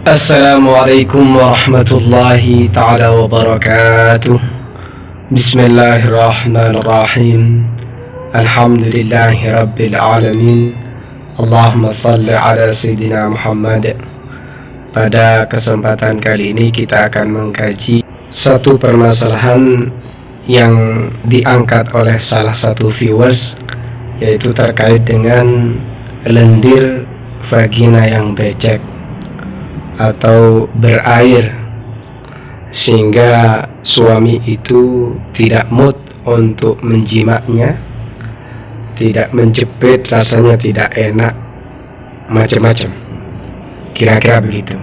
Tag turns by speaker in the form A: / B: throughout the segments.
A: Assalamualaikum warahmatullahi ta'ala wabarakatuh. Bismillahirrahmanirrahim. Alhamdulillahi rabbil alamin. Allahumma salli ala Sayyidina Muhammad. Pada kesempatan kali ini kita akan mengkaji satu permasalahan yang diangkat oleh salah satu viewers, yaitu terkait dengan lendir vagina yang becek atau berair, sehingga suami itu tidak mood untuk menjimaknya, tidak menjepit, rasanya tidak enak, macam-macam, kira-kira begitu.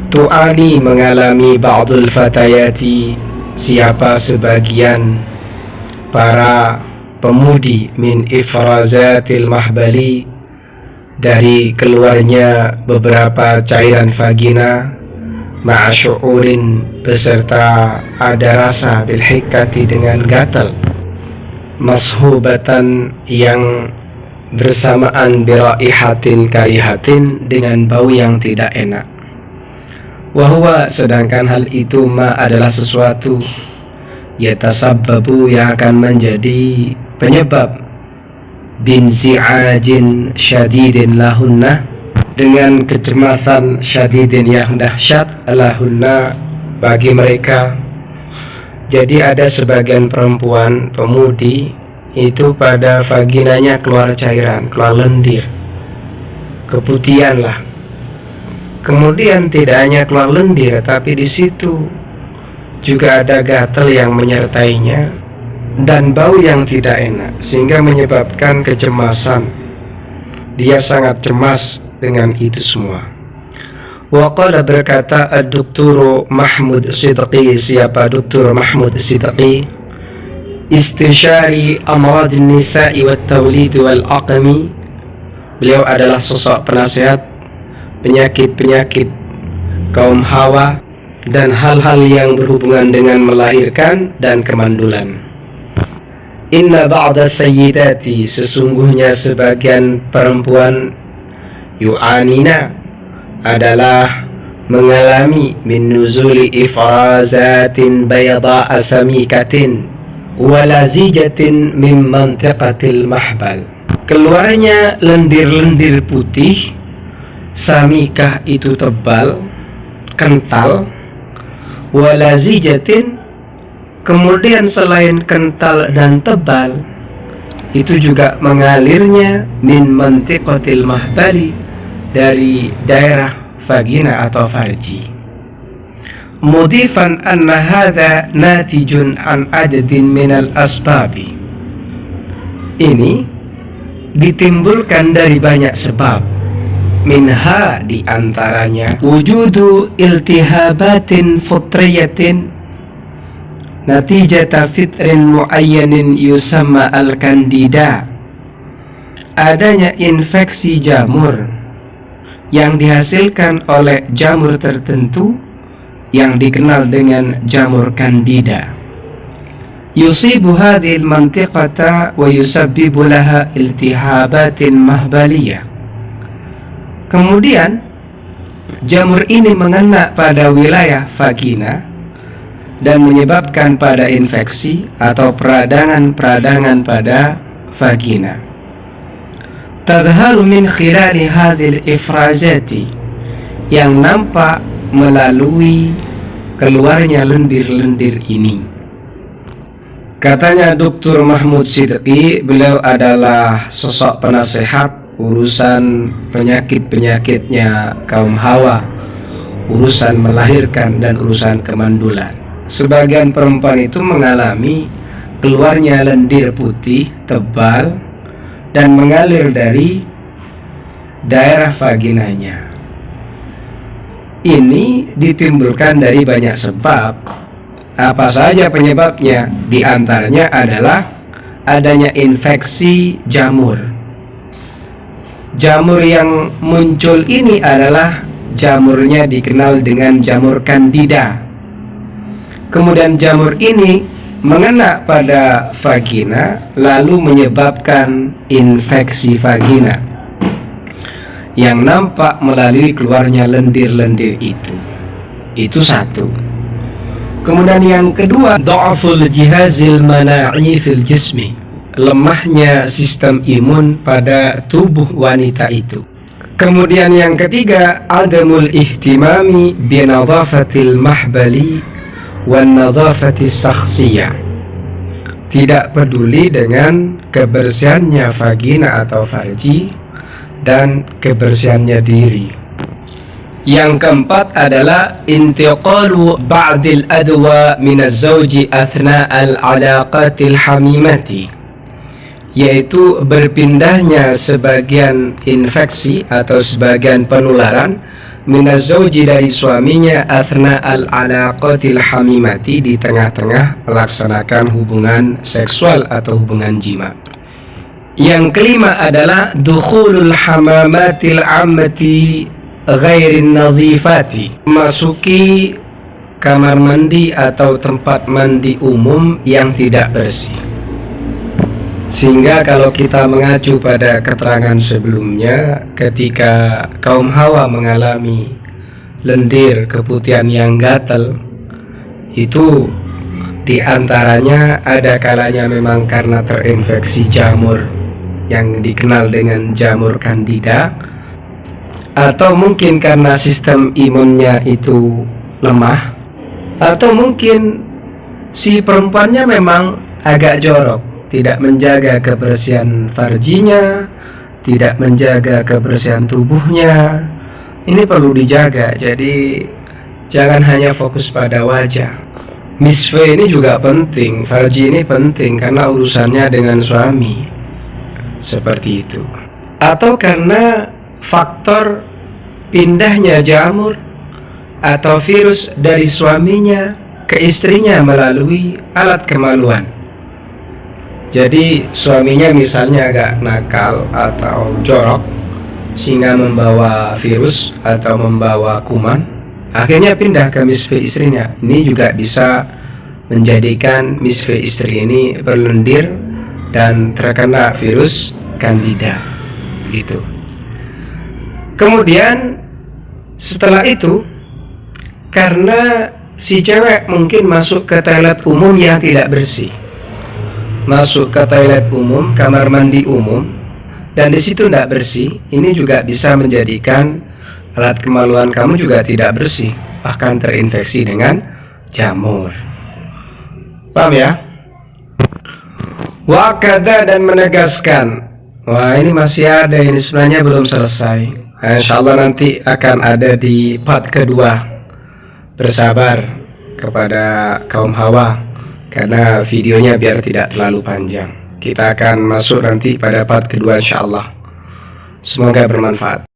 A: Tu'ani mengalami ba'dul fatayati, siapa sebagian para pemudi, min ifrazatil mahbali, dari keluarnya beberapa cairan vagina, ma'asyu'urin, beserta ada rasa bilhikati dengan gatal, mashubatan yang bersamaan biraihatin karihatin, dengan bau yang tidak enak. Wahwa, sedangkan hal itu ma adalah sesuatu yatasabbabu, yang akan menjadi penyebab binzi'ajin syadidin lahunna, dengan kecemasan syadidin yang dahsyat lahunna, bagi mereka. Jadi ada sebagian perempuan pemudi itu pada vaginanya keluar cairan, keluar lendir, keputihan lah. Kemudian tidak hanya keluar lendir, tapi di situ juga ada gatal yang menyertainya dan bau yang tidak enak, sehingga menyebabkan kecemasan. Dia sangat cemas dengan itu semua. Waqala, berkata Dr. Mahmud Sidqi, siapa Dr. Mahmud Sidqi, istishari amradin nisa'i wat tawlid wal aqmi. Beliau adalah sosok penasihat penyakit-penyakit kaum hawa dan hal-hal yang berhubungan dengan melahirkan dan kemandulan. Inna ba'da sayyidati, sesungguhnya sebagian perempuan, yu'anina, adalah mengalami min nuzuli ifrazatin bayda asamikatin walazijatin min mantiqatil mahbal, keluarnya lendir-lendir putih, samikah itu tebal, kental, walazijatin, kemudian selain kental dan tebal, itu juga mengalirnya min mantiqatil mahbali, dari daerah vagina atau farji. Mudifan anna hadha natijun an adadin minal asbabi, ini ditimbulkan dari banyak sebab. Minha, diantaranya, wujudu iltihabatin fitriyatin natijata fitrin muayyanin yusamma al-kandida, adanya infeksi jamur yang dihasilkan oleh jamur tertentu yang dikenal dengan jamur kandida. Yusibu hadhil mantiqata wa yusabbibu laha iltihabatin mahbaliyah. Kemudian jamur ini mengena pada wilayah vagina dan menyebabkan pada infeksi atau peradangan-peradangan pada vagina. Tadharu min khilali hadhil ifrazati, yang nampak melalui keluarnya lendir-lendir ini. Katanya Dr. Mahmud Sidqi, beliau adalah sosok penasehat urusan penyakit-penyakitnya kaum hawa, urusan melahirkan dan urusan kemandulan. Sebagian perempuan itu mengalami keluarnya lendir putih tebal dan mengalir dari daerah vaginanya. Ini ditimbulkan dari banyak sebab. Apa saja penyebabnya? Di antaranya adalah adanya infeksi jamur. Jamur yang muncul ini adalah jamurnya dikenal dengan jamur kandida. Kemudian jamur ini mengena pada vagina lalu menyebabkan infeksi vagina. yang nampak melalui keluarnya lendir-lendir itu. Itu satu. Kemudian yang kedua, dha'ful jihazil mana'i fil jismi, lemahnya sistem imun pada tubuh wanita itu. Kemudian yang ketiga, adamul ihtimami bi nadhafatil mahbali wan nadhafatis shakhsiyah, tidak peduli dengan kebersihannya vagina atau farji dan kebersihannya diri. Yang keempat adalah intiqalu ba'dil adwa minaz zawji athna'al alaqatil hamimati, yaitu berpindahnya sebagian infeksi atau sebagian penularan minaz zawji dari suaminya athna'al alaqatil hamimati, di tengah-tengah melaksanakan hubungan seksual atau hubungan jima. Yang kelima adalah dukhulul hamamatil ammati ghairin nadhifati, masuki kamar mandi atau tempat mandi umum yang tidak bersih. Sehingga kalau kita mengacu pada keterangan sebelumnya, ketika kaum Hawa mengalami lendir keputihan yang gatal, itu diantaranya ada kalanya memang karena terinfeksi jamur yang dikenal dengan jamur Candida, atau mungkin karena sistem imunnya itu lemah, atau mungkin si perempuannya memang agak jorok, tidak menjaga kebersihan farjinya, tidak menjaga kebersihan tubuhnya. Ini perlu dijaga, jadi jangan hanya fokus pada wajah. Misfe ini juga penting, farji ini penting karena urusannya dengan suami, seperti itu. Atau karena faktor pindahnya jamur atau virus dari suaminya ke istrinya melalui alat kemaluan. Jadi suaminya misalnya agak nakal atau jorok sehingga membawa virus atau membawa kuman, akhirnya pindah ke misfe istrinya. Ini juga bisa menjadikan misfe istri ini berlendir dan terkena virus Candida gitu. Kemudian setelah itu, karena si cewek mungkin masuk ke toilet umum yang tidak bersih, masuk ke toilet umum, kamar mandi umum, dan di situ tidak bersih, ini juga bisa menjadikan alat kemaluan kamu juga tidak bersih, bahkan terinfeksi dengan jamur. Paham ya? Wakada, dan menegaskan, wah ini masih ada, ini sebenarnya belum selesai. Insya Allah nanti akan ada di part kedua. Bersabar kepada kaum Hawa karena videonya biar tidak terlalu panjang. Kita akan masuk nanti pada part kedua insya Allah. Semoga bermanfaat.